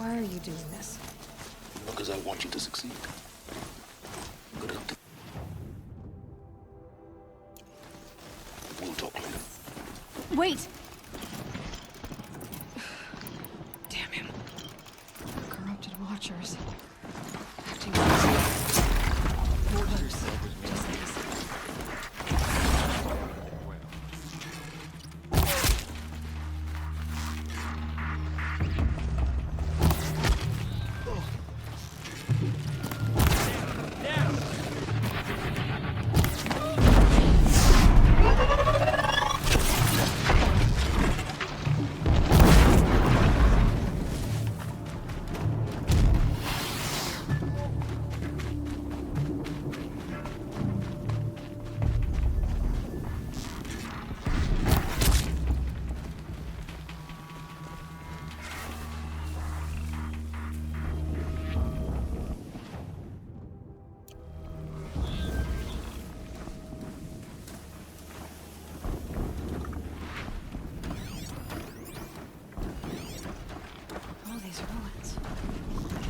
Why are you doing this? Because I want you to succeed. Good enough to... We'll talk later. Wait! Damn him. Corrupted Watchers. Acting crazy. No close. Just like this. All these ruins.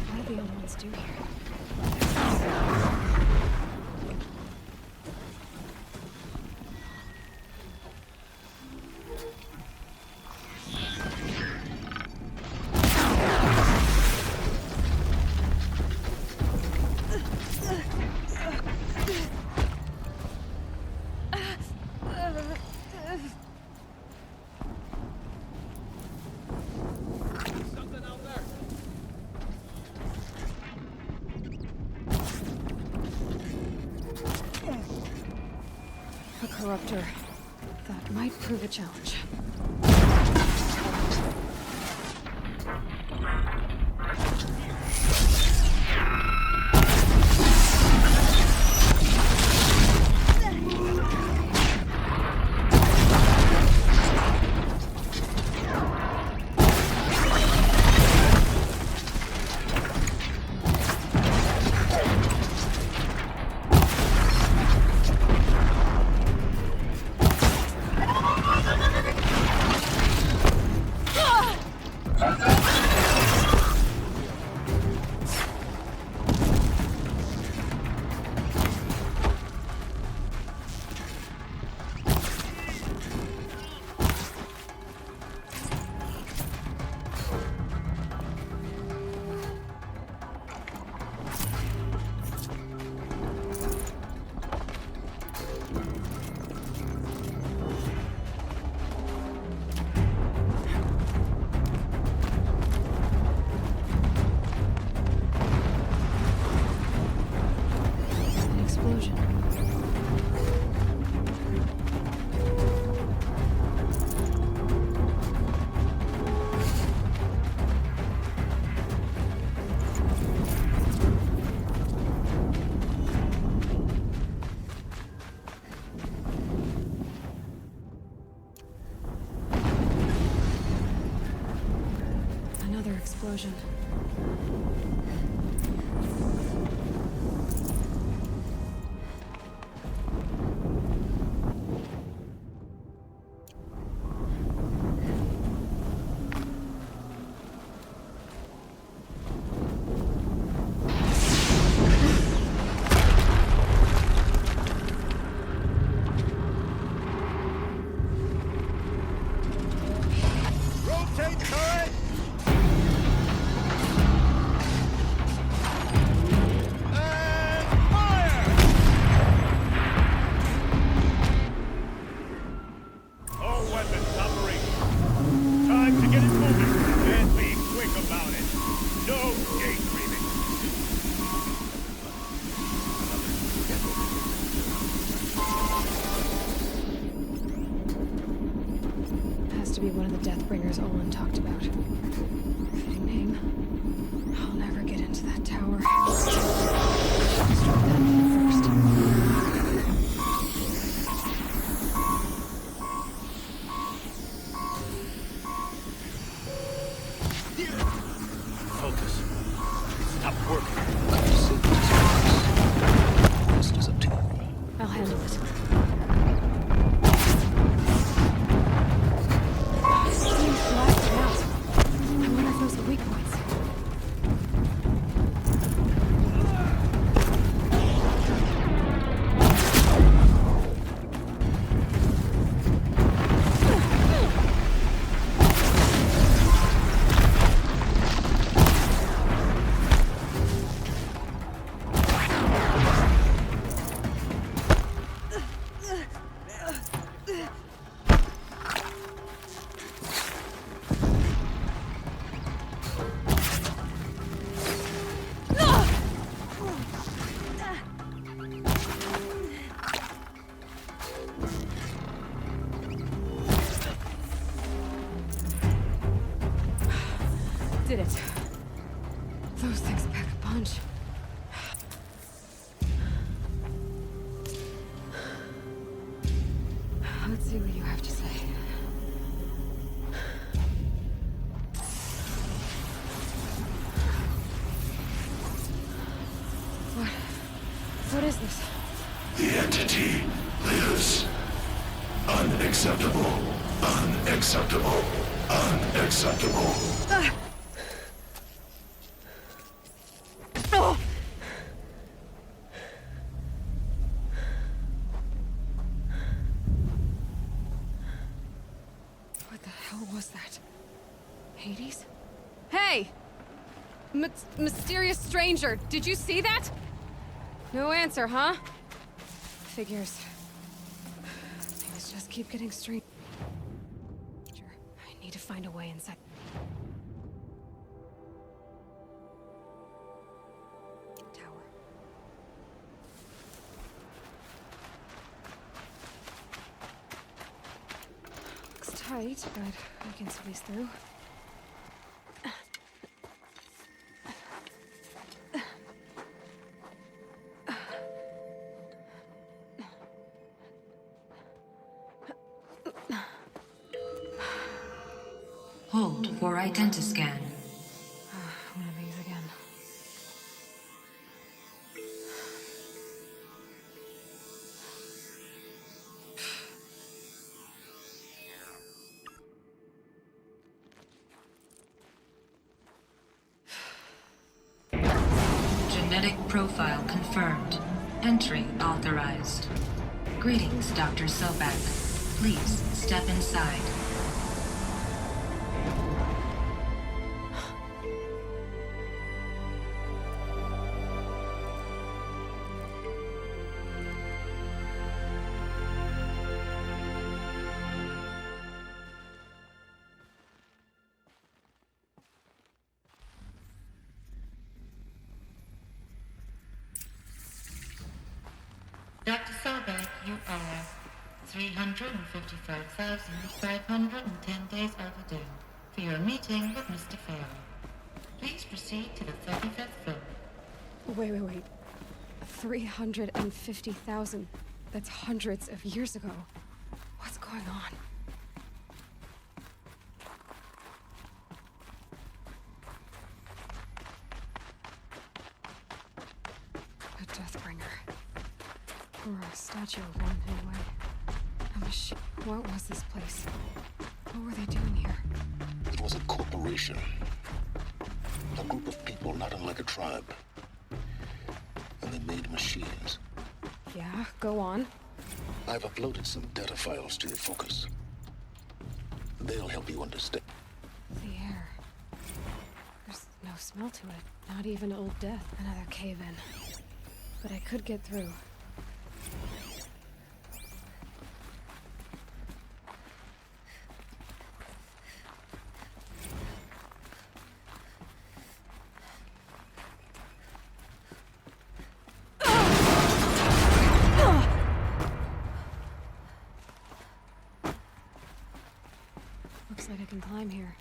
What do the old ones do here? A corruptor. That might prove a challenge. An explosion. Another explosion. Rotate turret! And fire! All weapons operating. Time to get it moving. And be quick about it. No daydreaming. Has to be one of the Deathbringers Olin talked about. Fitting name. I'll never get into that tower. Start that one first. Focus. Stop working. Rest is up to you. I'll handle it. Seems blasted out. I wonder if those are weak points. Did it. Those things pack a punch. Let's see what you have to say. What is this? The entity lives. Unacceptable. Unacceptable. Unacceptable. Oh! What the hell was that? Hades? Hey! Mysterious stranger, did you see that? No answer, huh? Figures. Things just keep getting strange. I need to find a way inside. Tower. Looks tight, but I can squeeze through. Hold for identiscan. One of these again. Genetic profile confirmed. Entry authorized. Greetings, Dr. Sobek. Please step inside. Dr. Sobek, you are 355,510 days overdue for your meeting with Mr. Farrell. Please proceed to the 35th floor. Wait. 350,000. That's hundreds of years ago. What's going on? A Deathbringer. Or a statue of one, anyway. A machine. What was this place? What were they doing here? It was a corporation. A group of people not unlike a tribe. And they made machines. Yeah, go on. I've uploaded some data files to your focus. They'll help you understand. The air. There's no smell to it. Not even Old Death. Another cave-in. But I could get through. Looks like I can climb here.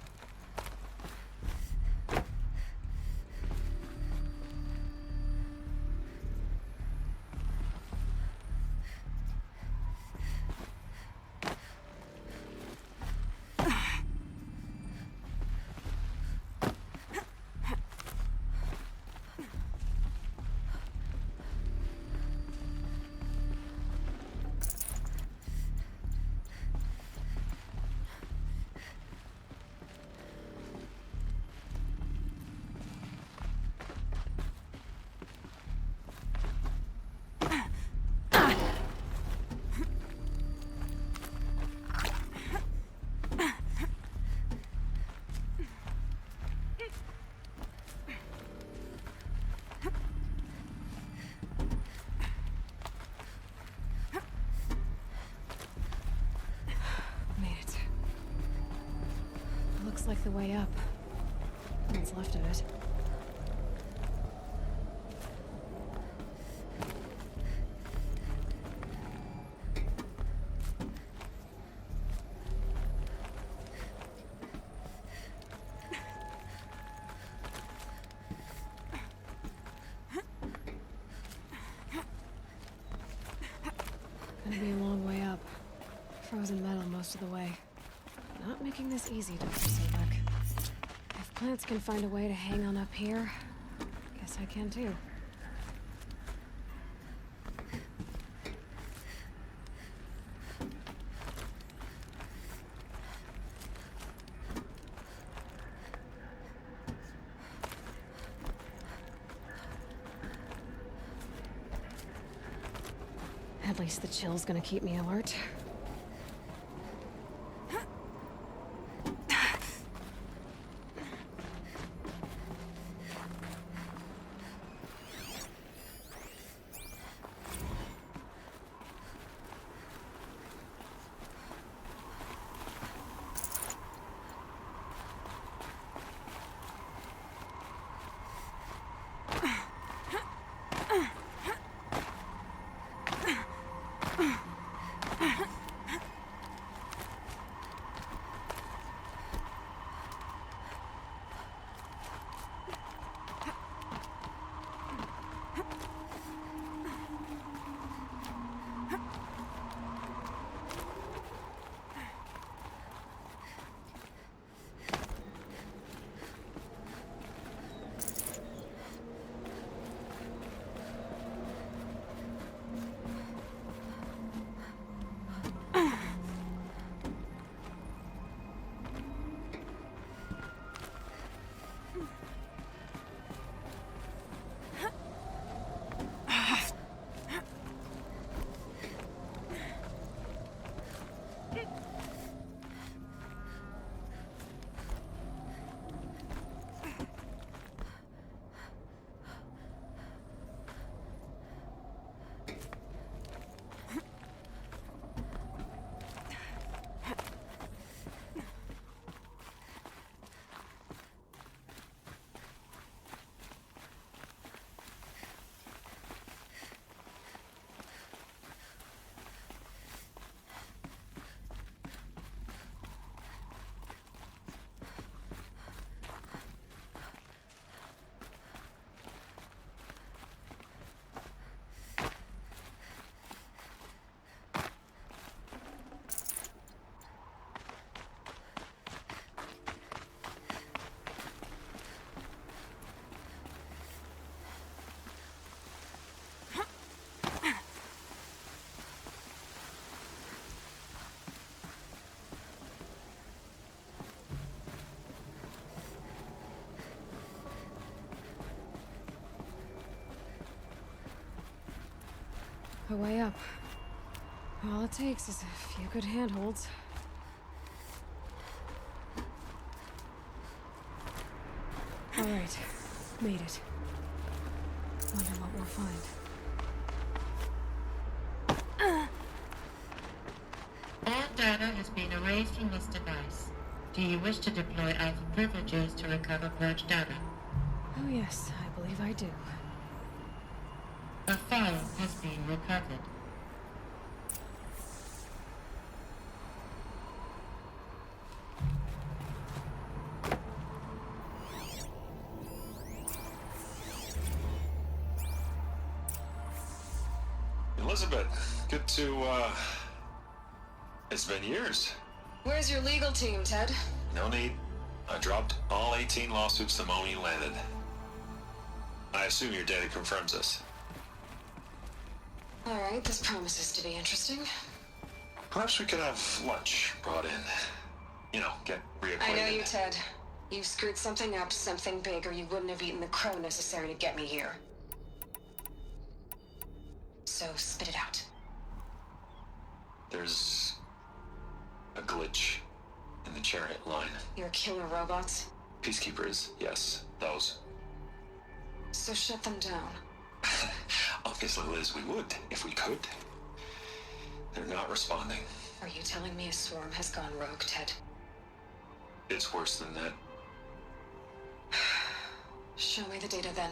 Like the way up. What's left of it. Frozen metal most of the way. Not making this easy, Dr. Sobek. If plants can find a way to hang on up here, guess I can too. At least the chill's gonna keep me alert. A way up. All it takes is a few good handholds. All right, made it. Wonder what we'll find. All data has been erased from this device. Do you wish to deploy Alpha privileges to recover purged data? Oh yes, I believe I do. A file has been recovered. Elizabeth, good to, it's been years. Where's your legal team, Ted? No need. I dropped all 18 lawsuits the moment you landed. I assume your data confirms this. All right, this promises to be interesting. Perhaps we could have lunch brought in. You know, get reacquainted. I know you, Ted. You screwed something up, something big, or you wouldn't have eaten the crow necessary to get me here. So spit it out. There's a glitch in the chariot line. Your killer robots? Peacekeepers, yes, those. So shut them down. Obviously, Liz, we would, if we could. They're not responding. Are you telling me a swarm has gone rogue, Ted? It's worse than that. Show me the data then.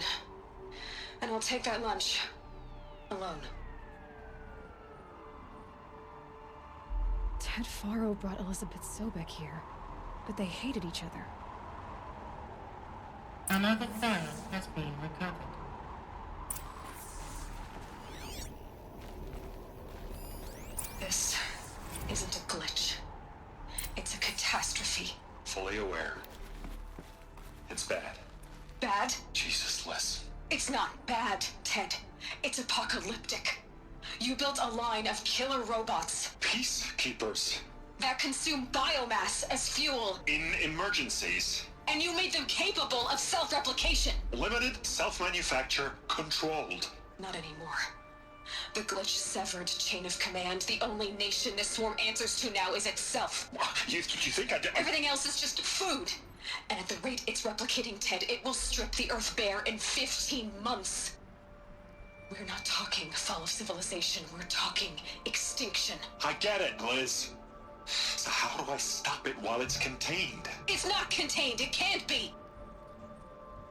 And I'll take that lunch. Alone. Ted Faro brought Elizabeth Sobek here, but they hated each other. Another file has been recovered. This isn't a You built a line of killer robots Peacekeepers. that consume biomass as fuel, In emergencies. and you made them capable of self-replication. Limited, self-manufacture, controlled. Not anymore. The glitch severed chain of command. The only nation this swarm answers to now is itself. You think I did? Everything else is just food. And at the rate it's replicating, Ted, it will strip the Earth bare in 15 months. We're not talking fall of civilization. We're talking extinction. I get it, Liz. So how do I stop it while it's contained? It's not contained. It can't be.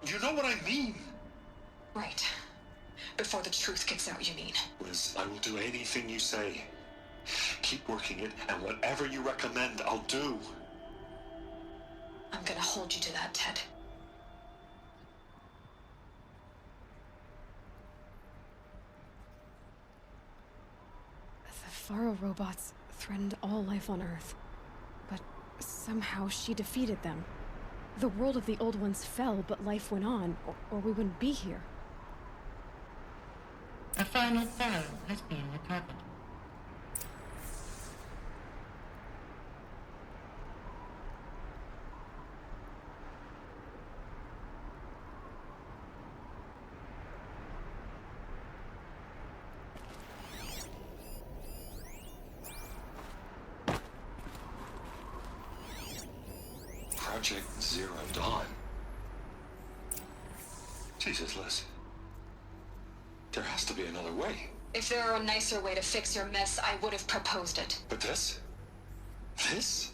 You know what I mean. Right. Before the truth gets out, you mean? Liz, I will do anything you say. Keep working it, and whatever you recommend, I'll do. I'm gonna hold you to that, Ted. The Faro robots threatened all life on Earth. But somehow she defeated them. The world of the old ones fell, but life went on, or we wouldn't be here. A final file has been recovered. Project Zero Dawn. Jesus, Liz. There has to be another way. If there were a nicer way to fix your mess, I would have proposed it. But this? This?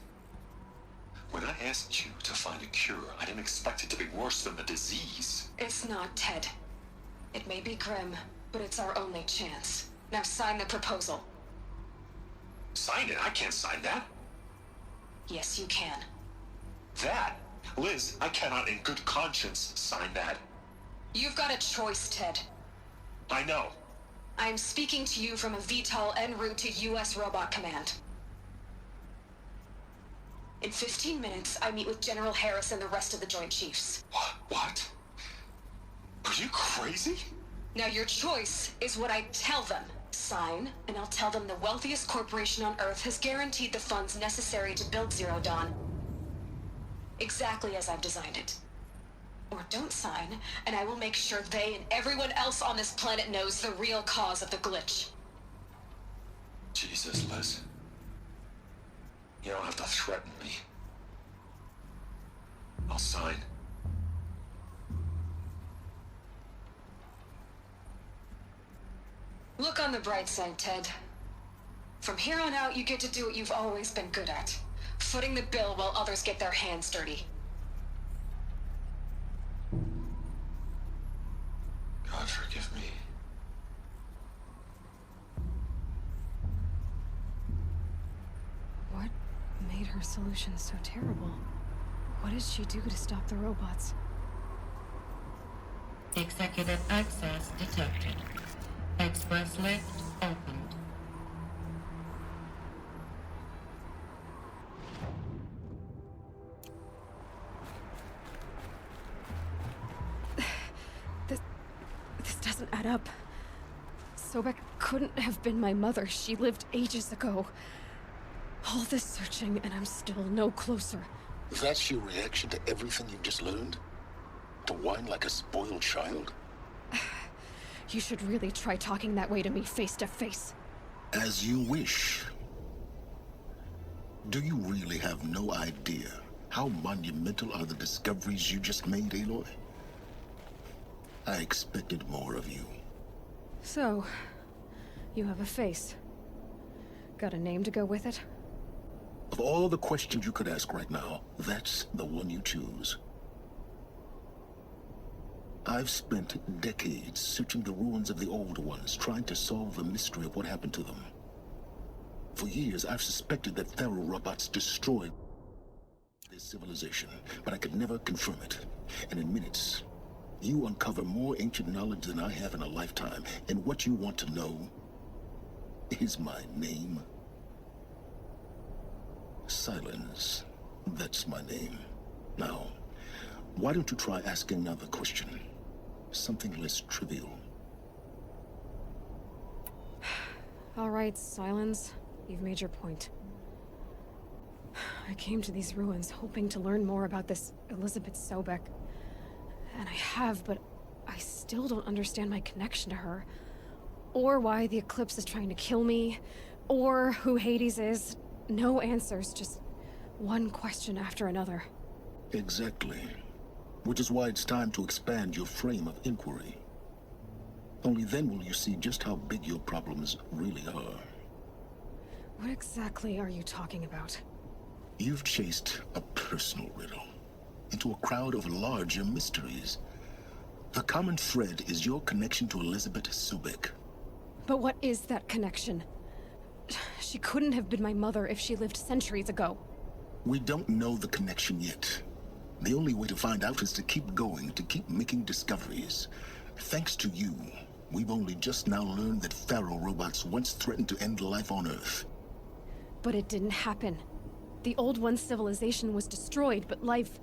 When I asked you to find a cure, I didn't expect it to be worse than the disease. It's not, Ted. It may be grim, but it's our only chance. Now sign the proposal. Sign it? I can't sign that. Yes, you can. That? Liz, I cannot in good conscience sign that. You've got a choice, Ted. I know. I am speaking to you from a VTOL en route to U.S. Robot Command. In 15 minutes, I meet with General Harris and the rest of the Joint Chiefs. What? Are you crazy? Now your choice is what I tell them. Sign, and I'll tell them the wealthiest corporation on Earth has guaranteed the funds necessary to build Zero Dawn. Exactly as I've designed it. Or don't sign, and I will make sure they and everyone else on this planet knows the real cause of the glitch. Jesus, Liz. You don't have to threaten me. I'll sign. Look on the bright side, Ted. From here on out, you get to do what you've always been good at. Footing the bill while others get their hands dirty. God forgive me. What made her solution so terrible? What did she do to stop the robots? Executive access detected. Express lift opened. This doesn't add up. Sobek couldn't have been my mother. She lived ages ago. All this searching, and I'm still no closer. That's your reaction to everything you've just learned? To whine like a spoiled child? You should really try talking that way to me face to face. As you wish. Do you really have no idea how monumental are the discoveries you just made, Aloy? I expected more of you. So, you have a face. Got a name to go with it? Of all the questions you could ask right now, that's the one you choose. I've spent decades searching the ruins of the old ones, trying to solve the mystery of what happened to them. For years, I've suspected that Faro robots destroyed this civilization, but I could never confirm it. And in minutes, you uncover more ancient knowledge than I have in a lifetime, and what you want to know is my name. Silence. That's my name. Now, why don't you try asking another question? Something less trivial. All right, Silence. You've made your point. I came to these ruins hoping to learn more about this Elizabeth Sobek. And I have, but I still don't understand my connection to her. Or why the Eclipse is trying to kill me. Or who Hades is. No answers, just one question after another. Exactly. Which is why it's time to expand your frame of inquiry. Only then will you see just how big your problems really are. What exactly are you talking about? You've chased a personal riddle into a crowd of larger mysteries. The common thread is your connection to Elizabeth Sobek. But what is that connection? She couldn't have been my mother if she lived centuries ago. We don't know the connection yet. The only way to find out is to keep going, to keep making discoveries. Thanks to you, we've only just now learned that Pharaoh robots once threatened to end life on Earth. But it didn't happen. The Old One's civilization was destroyed, but life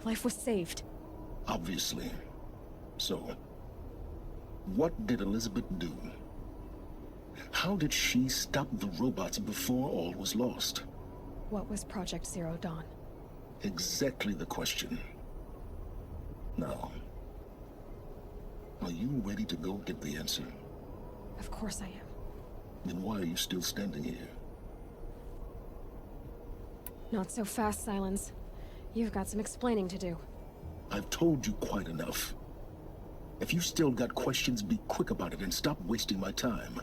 was saved. Obviously. So, what did Elizabeth do? How did she stop the robots before all was lost? What was Project Zero Dawn? Exactly the question. Now, are you ready to go get the answer? Of course I am. Then why are you still standing here? Not so fast, Silence. You've got some explaining to do. I've told you quite enough. If you still got questions, be quick about it and stop wasting my time.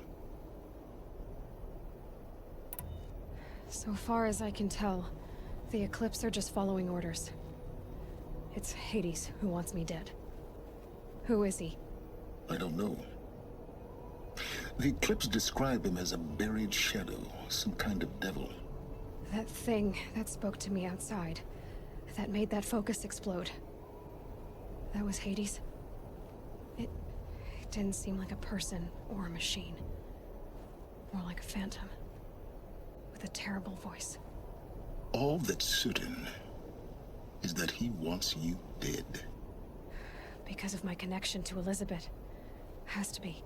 So far as I can tell, the Eclipse are just following orders. It's Hades who wants me dead. Who is he? I don't know. The Eclipse describe him as a buried shadow, some kind of devil. That thing that spoke to me outside, that made that focus explode. That was Hades? It didn't seem like a person or a machine. More like a phantom. With a terrible voice. All that's certain is that he wants you dead. Because of my connection to Elizabeth. Has to be.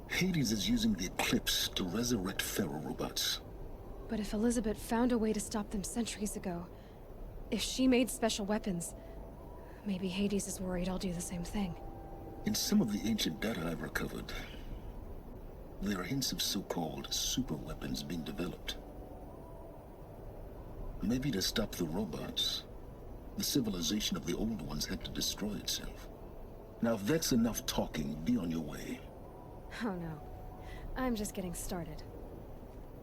Hades is using the Eclipse to resurrect Pharaoh robots. But if Elizabeth found a way to stop them centuries ago, if she made special weapons, maybe Hades is worried I'll do the same thing. In some of the ancient data I've recovered, there are hints of so-called super weapons being developed. Maybe to stop the robots, the civilization of the old ones had to destroy itself. Now if that's enough talking, be on your way. Oh no. I'm just getting started.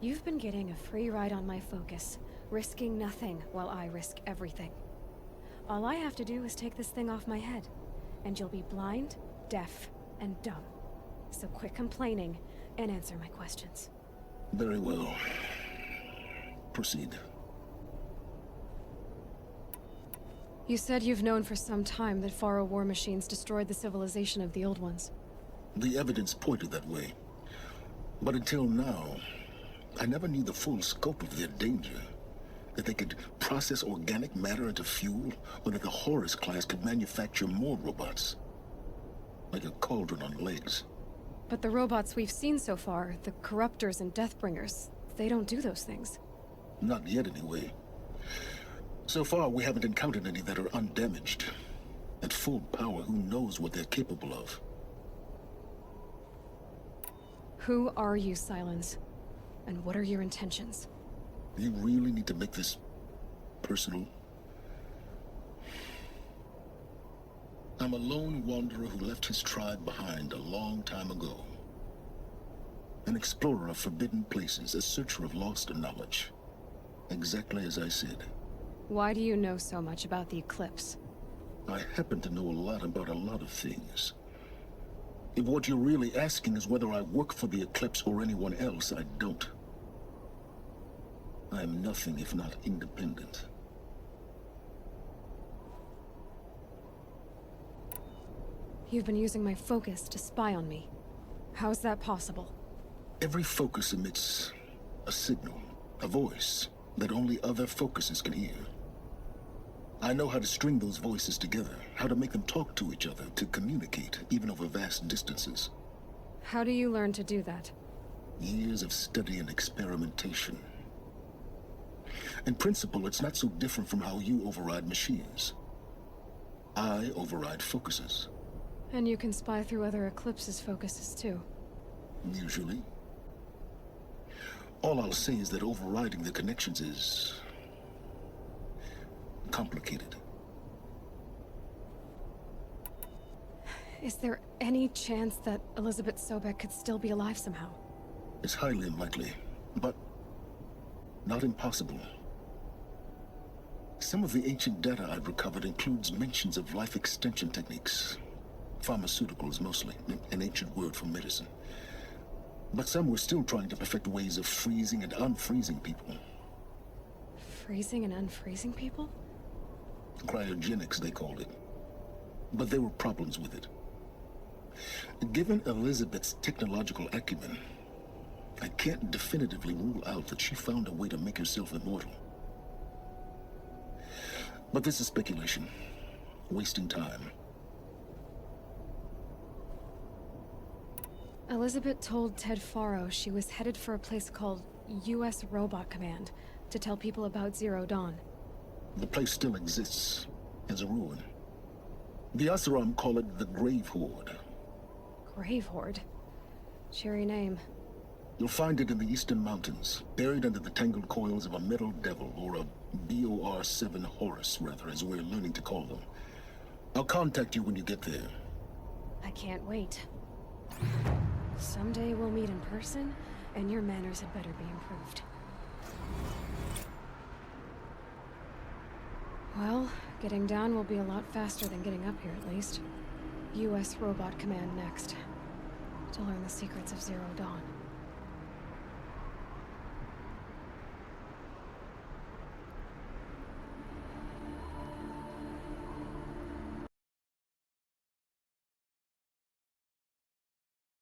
You've been getting a free ride on my focus, risking nothing while I risk everything. All I have to do is take this thing off my head, and you'll be blind, deaf, and dumb. So quit complaining and answer my questions. Very well. Proceed. You said you've known for some time that Pharaoh war machines destroyed the civilization of the old ones. The evidence pointed that way. But until now, I never knew the full scope of their danger. That they could process organic matter into fuel, or that the Horus class could manufacture more robots. Like a cauldron on legs. But the robots we've seen so far, the Corruptors and Deathbringers, they don't do those things. Not yet, anyway. So far, we haven't encountered any that are undamaged. At full power, who knows what they're capable of? Who are you, Silence? And what are your intentions? You really need to make this personal? I'm a lone wanderer who left his tribe behind a long time ago. An explorer of forbidden places, a searcher of lost knowledge. Exactly as I said. Why do you know so much about the Eclipse? I happen to know a lot about a lot of things. If what you're really asking is whether I work for the Eclipse or anyone else, I don't. I am nothing if not independent. You've been using my focus to spy on me. How's that possible? Every focus emits a signal, a voice, that only other focuses can hear. I know how to string those voices together, how to make them talk to each other, to communicate, even over vast distances. How do you learn to do that? Years of study and experimentation. In principle, it's not so different from how you override machines. I override focuses. And you can spy through other Eclipse's focuses, too. Usually. All I'll say is that overriding the connections is complicated. Is there any chance that Elizabeth Sobek could still be alive somehow? It's highly unlikely, but not impossible. Some of the ancient data I've recovered includes mentions of life extension techniques. Pharmaceuticals, mostly, an ancient word for medicine. But some were still trying to perfect ways of freezing and unfreezing people. Freezing and unfreezing people? Cryogenics, they called it. But there were problems with it. Given Elizabeth's technological acumen, I can't definitively rule out that she found a way to make herself immortal. But this is speculation. Wasting time. Elizabeth told Ted Faro she was headed for a place called U.S. Robot Command to tell people about Zero Dawn. The place still exists as a ruin. The Oseram call it the Grave Horde. Grave Horde? Cheery name. You'll find it in the Eastern Mountains, buried under the tangled coils of a metal devil, or a BOR-7 Horus, rather, as we're learning to call them. I'll contact you when you get there. I can't wait. Someday we'll meet in person, and your manners had better be improved. Well, getting down will be a lot faster than getting up here, at least. U.S. Robot Command next. To learn the secrets of Zero Dawn.